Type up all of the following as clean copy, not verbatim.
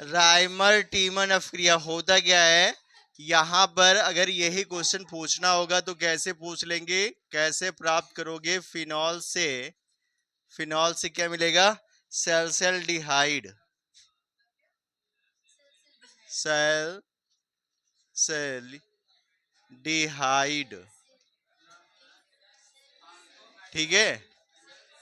Rymer टीमन अफ्रीया होता क्या है, यहां पर अगर यही क्वेश्चन पूछना होगा तो कैसे पूछ लेंगे, कैसे प्राप्त करोगे फिनॉल से क्या मिलेगा, सैलसिल्डिहाइड, सैलसिल्डिहाइड। ठीक है,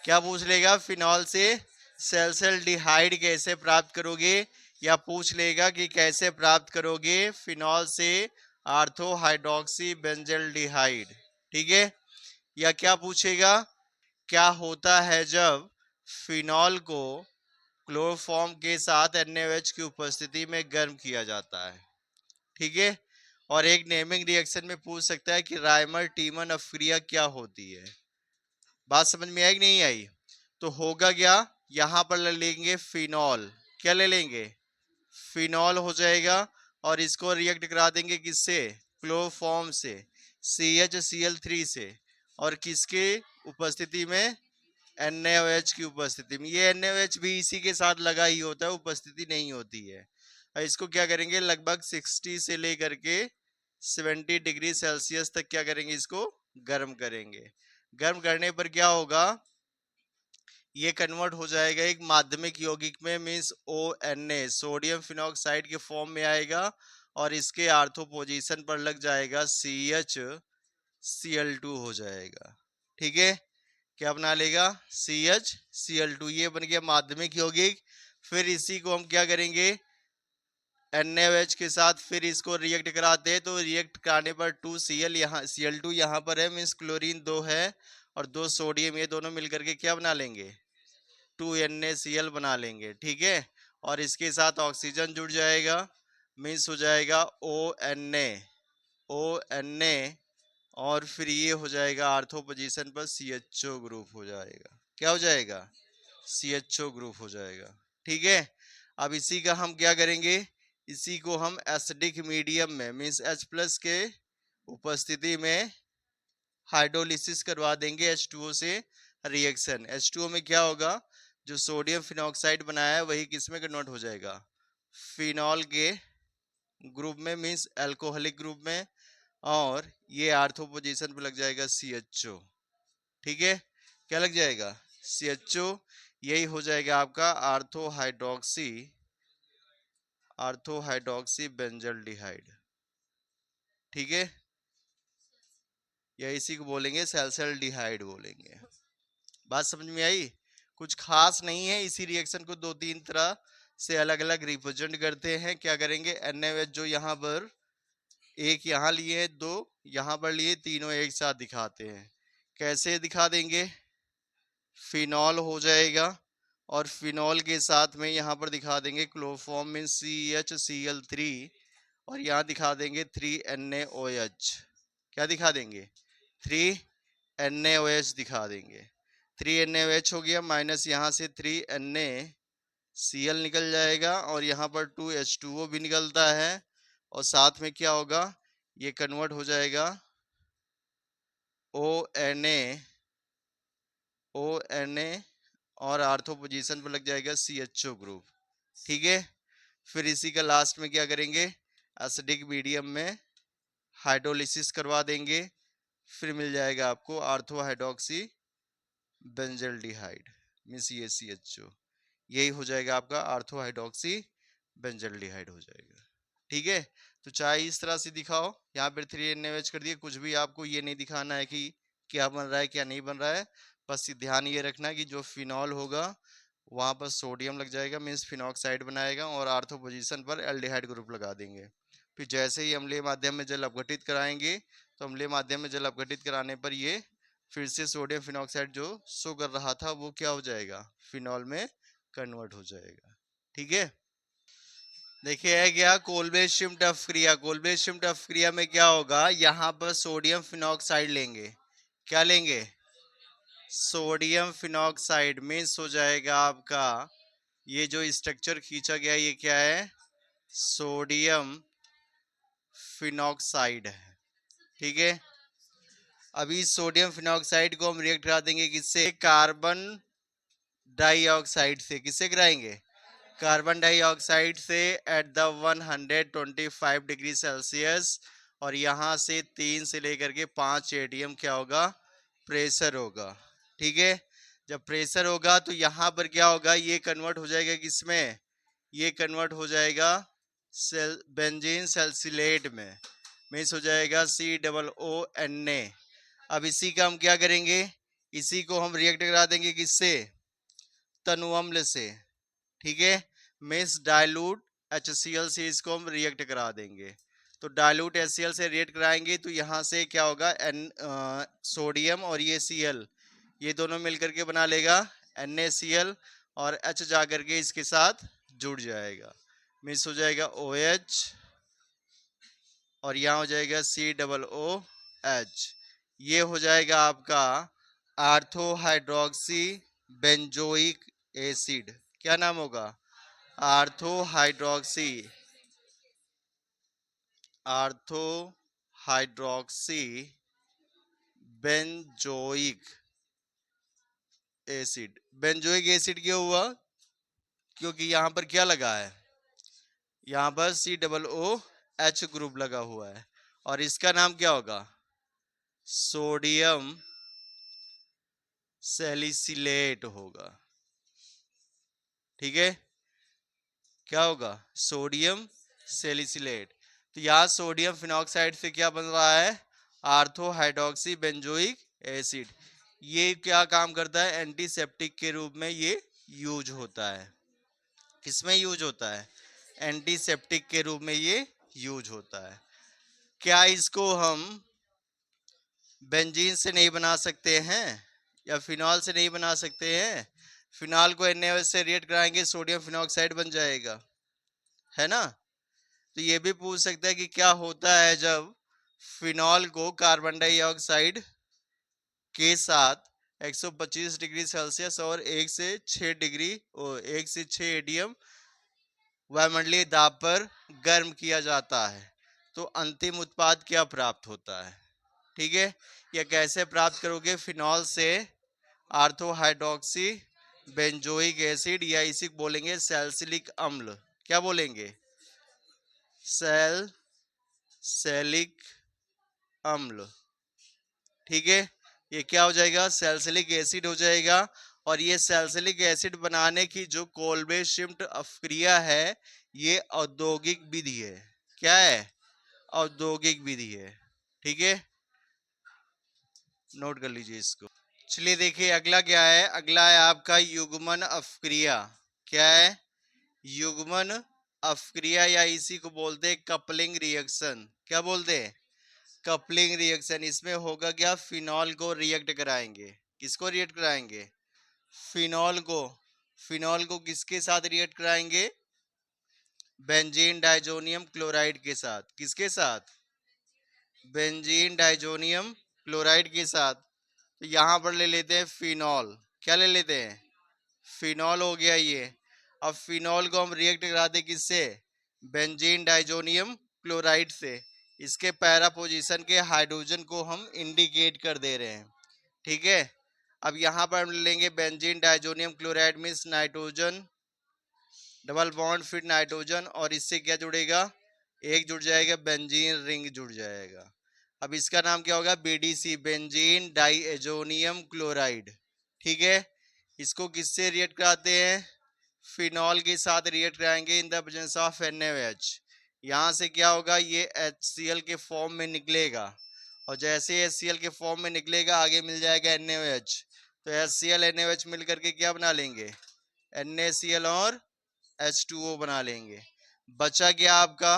क्या पूछ लेगा, फिनॉल से सैलसिल्डिहाइड कैसे प्राप्त करोगे, या पूछ लेगा कि कैसे प्राप्त करोगे फिनॉल से आर्थो हाइड्रोक्सी बेंजल्डिहाइड। ठीक है, या क्या पूछेगा, क्या होता है जब फिनॉल को क्लोरोफॉर्म के साथ NaOH की उपस्थिति में गर्म किया जाता है। ठीक है, और एक नेमिंग रिएक्शन में पूछ सकता है कि राइमर टीमन अफ्रीया क्या होती है। बात समझ में आई कि नहीं आई? तो होगा क्या, यहां पर ले लेंगे फिनॉल, क्या ले लेंगे, फिनॉल हो जाएगा, और इसको रिएक्ट करा देंगे किससे, क्लोरोफॉर्म से, CHCl3 से, और किसके उपस्थिति में, NaOH की उपस्थिति में। ये NaOH भी इसी के साथ लगा ही होता है, उपस्थिति नहीं होती है। और इसको क्या करेंगे, लगभग 60 से लेकर के 70 डिग्री सेल्सियस तक क्या करेंगे, इसको गर्म करेंगे। गर्म करने पर क्या होगा, ये कन्वर्ट हो जाएगा एक माध्यमिक यौगिक में, मींस ONa, सोडियम फिनॉक्साइड के फॉर्म में आएगा, और इसके आर्थो पोजीशन पर लग जाएगा CHCl2 हो जाएगा। ठीक है, क्या बना लेगा, CHCl2, ये बन गया माध्यमिक यौगिक। फिर इसी को हम क्या करेंगे, NaOH के साथ फिर इसको रिएक्ट कराते हैं, तो रिएक्ट कराने पर 2Cl, यहाँ Cl2 यहाँ पर है, मीन्स क्लोरीन 2 है, और 2 सोडियम, ये दोनों मिलकर के क्या बना लेंगे, 2NaCl बना लेंगे। ठीक है, और इसके साथ ऑक्सीजन जुड़ जाएगा, मीन्स हो जाएगा ONa, और फिर ये हो जाएगा आर्थो पोजीशन पर CHO ग्रुप हो जाएगा। क्या हो जाएगा, CHO ग्रुप हो जाएगा। ठीक है, अब इसी का हम क्या करेंगे, इसी को हम एसिडिक मीडियम में, मीन्स H+ के उपस्थिति में हाइड्रोलिसिस करवा देंगे H2O से रिएक्शन। H2O में क्या होगा, जो सोडियम फिनॉक्साइड बनाया है वही किस में कन्वर्ट हो जाएगा, फिनॉल के ग्रुप में, मीन्स अल्कोहलिक ग्रुप में, और ये आर्थो पोजीशन पे लग जाएगा CHO। ठीक है, क्या लग जाएगा, CHO, यही हो जाएगा आपका आर्थो हाइड्रोक्सी बेंजल्डिहाइड। ठीक है, या इसी को बोलेंगे सैलसिल्डिहाइड बोलेंगे। बात समझ में आई? कुछ खास नहीं है, इसी रिएक्शन को दो तीन तरह से अलग अलग रिप्रेजेंट करते हैं। क्या करेंगे, NaOH जो यहाँ पर एक यहाँ लिए, दो यहाँ पर लिए, तीनों एक साथ दिखाते हैं। कैसे दिखा देंगे, फिनॉल हो जाएगा, और फिनॉल के साथ में यहाँ पर दिखा देंगे क्लोरोफॉर्म में CHCl3, और यहाँ दिखा देंगे 3NaOH। क्या दिखा देंगे, 3NaOH दिखा देंगे। 3NaOH हो गया, माइनस यहाँ से 3NaCl निकल जाएगा, और यहाँ पर 2H2O भी निकलता है, और साथ में क्या होगा, ये कन्वर्ट हो जाएगा ONa, और आर्थो पोजीशन पर लग जाएगा CHO ग्रुप। ठीक है, फिर इसी का लास्ट में क्या करेंगे, एसिडिक मीडियम में हाइड्रोलिसिस करवा देंगे, फिर मिल जाएगा आपको आर्थो हाइड्रोक्सी बेंजल्डिहाइड, मीन्स ये CHO, यही हो जाएगा आपका आर्थो हाइड्रोक्सी बेंजल्डिहाइड हो जाएगा। ठीक है, तो चाहे इस तरह से दिखाओ, यहाँ पर 3NaOH कर दिए, कुछ भी आपको ये नहीं दिखाना है कि क्या बन रहा है क्या नहीं बन रहा है, बस ध्यान ये रखना है कि जो फिनॉल होगा वहां पर सोडियम लग जाएगा, मीन्स फिनॉक्साइड बनाएगा, और आर्थो पोजीशन पर एल्डिहाइड ग्रुप लगा देंगे। फिर जैसे ही अम्लीय माध्यम में जल अपघटित कराएंगे, तो अम्लीय माध्यम में जल अपघटित कराने पर ये फिर से सोडियम फिनॉक्साइड जो शो कर रहा था वो क्या हो जाएगा, फिनॉल में कन्वर्ट हो जाएगा। ठीक है, देखिए है क्या, कोलबे श्मिट क्रिया, कोलबे श्मिट क्रिया में क्या होगा, यहाँ पर सोडियम फिनॉक्साइड लेंगे, क्या लेंगे, सोडियम फिनॉक्साइड, मीन्स हो जाएगा आपका ये जो स्ट्रक्चर खींचा गया ये क्या है, सोडियम फिनॉक्साइड है। ठीक है, अभी सोडियम फिनॉक्साइड को हम रिएक्ट करा देंगे किससे, कार्बन डाइऑक्साइड से। किससे कराएंगे, कार्बन डाइऑक्साइड से एट द 125 डिग्री सेल्सियस, और यहाँ से 3 से लेकर के 5 एटीएम क्या होगा, प्रेशर होगा। ठीक है, जब प्रेशर होगा तो यहाँ पर क्या होगा, ये कन्वर्ट हो जाएगा किसमें, ये कन्वर्ट हो जाएगा बेंजीन सैलिसिलेट में, मीन्स हो जाएगा COO Na। अब इसी का हम क्या करेंगे, इसी को हम रिएक्ट करा देंगे किससे, तनु अम्ल से। ठीक है, मीन्स डाइल्यूट HCl से इसको हम रिएक्ट करा देंगे। तो डाइल्यूट HCl से रिएक्ट कराएंगे तो यहाँ से क्या होगा, सोडियम और ये Cl, ये दोनों मिलकर के बना लेगा NaCl, और H जा करके इसके साथ जुड़ जाएगा, मीन्स हो जाएगा OH, और यहाँ हो जाएगा COOH। ये हो जाएगा आपका आर्थो हाइड्रोक्सी बेंजोइक एसिड। क्या नाम होगा, ortho hydroxy benzoic acid. Benzoic acid क्यों हुआ, क्योंकि यहां पर क्या लगा है, यहां पर COOH ग्रुप लगा हुआ है, और इसका नाम क्या होगा, सोडियम सैलिसिलेट होगा। ठीक है, क्या होगा, सोडियम सैलिसिलेट। तो यहाँ सोडियम फिनॉक्साइड से क्या बन रहा है, आर्थो हाइड्रोक्सी बेंजोइक एसिड। ये क्या काम करता है, एंटीसेप्टिक के रूप में ये यूज होता है। किसमें यूज होता है, एंटीसेप्टिक के रूप में ये यूज होता है। क्या इसको हम बेंजीन से नहीं बना सकते हैं, या फिनॉल से नहीं बना सकते हैं, फिनॉल को NaOH से रिएक्ट कराएंगे, सोडियम फिनॉक्साइड बन जाएगा, है ना। तो ये भी पूछ सकता है कि क्या होता है जब फिनॉल को कार्बन डाइऑक्साइड के साथ 125 डिग्री सेल्सियस और 1 से 6 एटीएम वायुमंडलीय दाब पर गर्म किया जाता है, तो अंतिम उत्पाद क्या प्राप्त होता है। ठीक है, यह कैसे प्राप्त करोगे, फिनॉल से आर्थो हाइड्रोक्सी बेंजोइक एसिड, या इसी को बोलेंगे सैलिसिलिक अम्ल। क्या बोलेंगे, सैलिसिलिक अम्ल। ठीक है, ये क्या हो जाएगा, सैलिसिलिक एसिड हो जाएगा। और ये सैलिसिलिक एसिड बनाने की जो कोल्बे शिफ्ट अफक्रिया है, ये औद्योगिक विधि है। क्या है, औद्योगिक विधि है। ठीक है, नोट कर लीजिए इसको। चलिए देखिए अगला क्या है, अगला है आपका युग्मन अफक्रिया। क्या है, युग्मन अफक्रिया, या इसी को बोलते हैं कपलिंग रिएक्शन। क्या बोलते हैं, कपलिंग रिएक्शन। इसमें होगा क्या, फिनॉल को रिएक्ट कराएंगे, किसको रिएक्ट कराएंगे, फिनॉल को। फिनॉल को किसके साथ रिएक्ट कराएंगे, बेंजीन डाइजोनियम क्लोराइड के साथ। किसके साथ, बेंजीन डाइजोनियम क्लोराइड के साथ। तो यहां पर ले लेते हैं फिनॉल। क्या ले लेते हैं, फिनॉल हो गया ये। अब फिनॉल को हम रिएक्ट कराते किससे, बेंजीन डाइजोनियम क्लोराइड से। इसके पैरा पोजीशन के हाइड्रोजन को हम इंडिकेट कर दे रहे हैं। ठीक है, अब यहाँ पर हम लेंगे benzene diazonium chloride means nitrogen, double bond फिर नाइट्रोजन, और इससे क्या जुड़ेगा, एक जुड़ जाएगा, बेंजीन रिंग जुड़ जाएगा। अब इसका नाम क्या होगा, BDC, बेंजीन डाइएजोनियम क्लोराइड। ठीक है, इसको किससे रिएक्ट कराते हैं, फिनॉल के साथ रिएक्ट कराएंगे इन द प्रेजेंस ऑफ NaOH। यहाँ से क्या होगा, ये HCl के फॉर्म में निकलेगा, और जैसे HCl के फॉर्म में निकलेगा आगे मिल जाएगा NaOH। तो HCl NaOH मिल करके क्या बना लेंगे, NaCl और H2O बना लेंगे। बचा क्या आपका,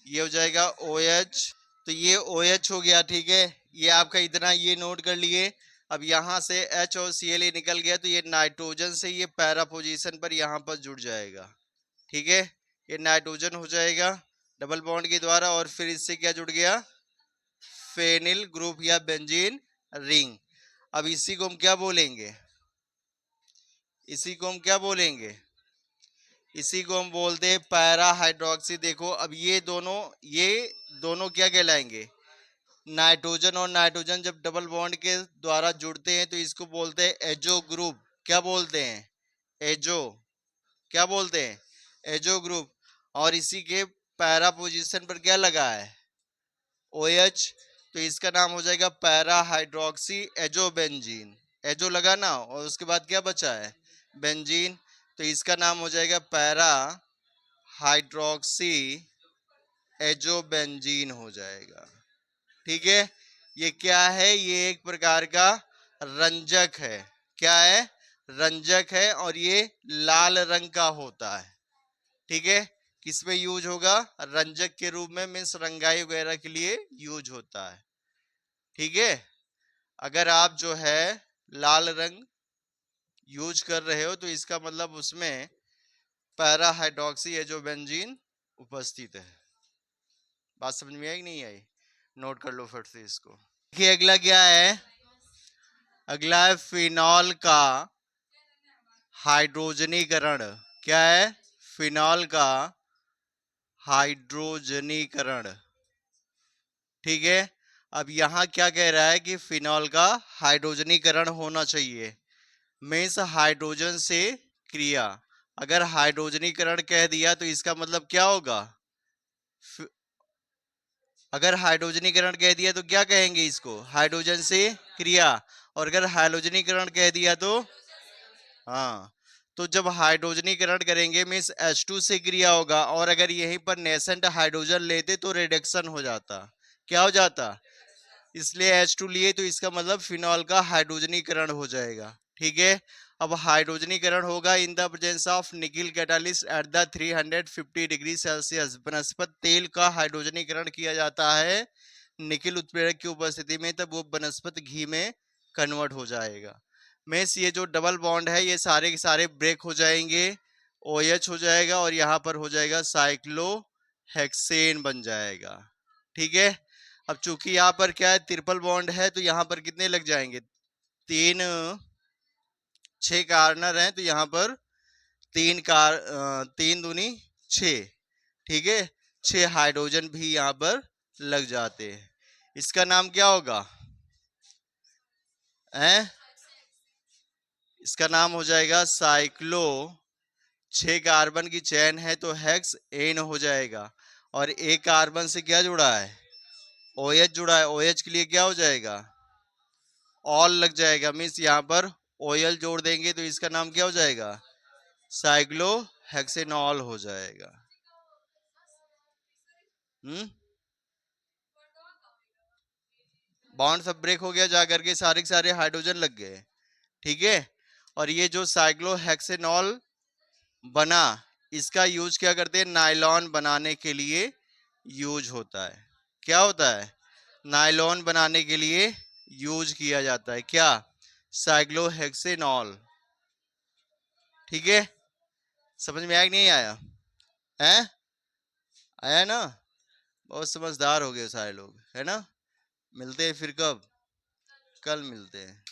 ये हो जाएगा OH। तो ये OH हो गया। ठीक है, ये आपका इतना ये नोट कर लिए। अब यहाँ से H और Cl निकल गया, तो ये नाइट्रोजन से ये पैरा पोजीशन पर यहाँ पर जुड़ जाएगा। ठीक है, ये नाइट्रोजन हो जाएगा डबल बॉन्ड के द्वारा, और फिर इससे क्या जुड़ गया, फेनिल ग्रुप या बेंजीन रिंग। अब इसी को हम क्या बोलेंगे, इसी को हम क्या बोलेंगे, इसी को हम बोलते हैं पैरा हाइड्रोक्सी। देखो अब ये दोनों क्या कहलाएंगे, नाइट्रोजन और नाइट्रोजन जब डबल बॉन्ड के द्वारा जुड़ते हैं तो इसको बोलते हैं एजो ग्रुप। क्या बोलते हैं, एजो। क्या बोलते हैं, एजो ग्रुप, और इसी के पैरा पोजीशन पर क्या लगा है, OH, तो इसका नाम हो जाएगा पैरा हाइड्रोक्सी एजोबेंजीन। एजो लगा ना, और उसके बाद क्या बचा है, बेंजीन, तो इसका नाम हो जाएगा पैरा हाइड्रोक्सी एजोबेंजीन हो जाएगा। ठीक है, ये क्या है, ये एक प्रकार का रंजक है। क्या है, रंजक है, और ये लाल रंग का होता है। ठीक है, किसमें यूज होगा, रंजक के रूप में, मीन्स रंगाई वगैरह के लिए यूज होता है। ठीक है, अगर आप जो है लाल रंग यूज कर रहे हो तो इसका मतलब उसमें पैरा हाइड्रोक्सी एजोबेंजीन उपस्थित है। बात समझ में आई कि नहीं आई, नोट कर लो फिर से इसको। देखिए अगला क्या है, अगला है फिनॉल का हाइड्रोजनीकरण। क्या है, फिनॉल का हाइड्रोजनीकरण। ठीक है, अब यहां क्या कह रहा है कि फिनॉल का हाइड्रोजनीकरण होना चाहिए, मीन्स हाइड्रोजन से क्रिया। अगर हाइड्रोजनीकरण कह दिया तो इसका मतलब क्या होगा, अगर हाइड्रोजनीकरण कह दिया तो क्या कहेंगे इसको, हाइड्रोजन से क्रिया, और अगर हाइड्रोजनीकरण कह दिया तो, हाँ, तो जब हाइड्रोजनीकरण करेंगे मीन्स H2 से क्रिया होगा, और अगर यहीं पर नेसेंट हाइड्रोजन लेते तो रिडक्शन हो जाता। क्या हो जाता, इसलिए H2 लिए तो इसका मतलब फिनॉल का हाइड्रोजनीकरण हो जाएगा। ठीक है, अब हाइड्रोजनीकरण होगा in the presence of nickel catalyst at the 350 degree Celsius. वनस्पत तेल का हाइड्रोजनीकरण किया जाता है निकिल उत्प्रेरक की उपस्थिति में, तब वो वनस्पत घी में कन्वर्ट हो जाएगा। मेस ये जो डबल बॉन्ड है ये सारे के सारे ब्रेक हो जाएंगे, OH हो जाएगा, और यहाँ पर हो जाएगा साइक्लोहेक्सेन बन जाएगा। ठीक है, अब चूंकि यहाँ पर क्या है, ट्रिपल बॉन्ड है, तो यहाँ पर कितने लग जाएंगे, तीन, 6 कार्नर हैं, तो यहाँ पर तीन दूनी 6। ठीक है, 6 हाइड्रोजन भी यहाँ पर लग जाते हैं। इसका नाम क्या होगा, हैं, इसका नाम हो जाएगा साइक्लो, 6 कार्बन की चेन है तो हेक्स एन हो जाएगा, और एक कार्बन से क्या जुड़ा है, OH जुड़ा है, OH के लिए क्या हो जाएगा, ऑल लग जाएगा, मीन्स यहाँ पर OL जोड़ देंगे तो इसका नाम क्या हो जाएगा, साइक्लोहेक्सेनॉल हो जाएगा। बॉन्ड सब ब्रेक हो गया, जाकर के सारे के सारे हाइड्रोजन लग गए। ठीक है, और ये जो साइक्लोहेक्सेनॉल बना, इसका यूज क्या करते हैं, नायलॉन बनाने के लिए यूज होता है। क्या होता है, नायलॉन बनाने के लिए यूज किया जाता है, क्या, साइक्लोहेक्सेनॉल। ठीक है, समझ में आया कि नहीं आया, है, आया ना, बहुत समझदार हो गए सारे लोग, है ना। मिलते हैं फिर कब, कल मिलते हैं।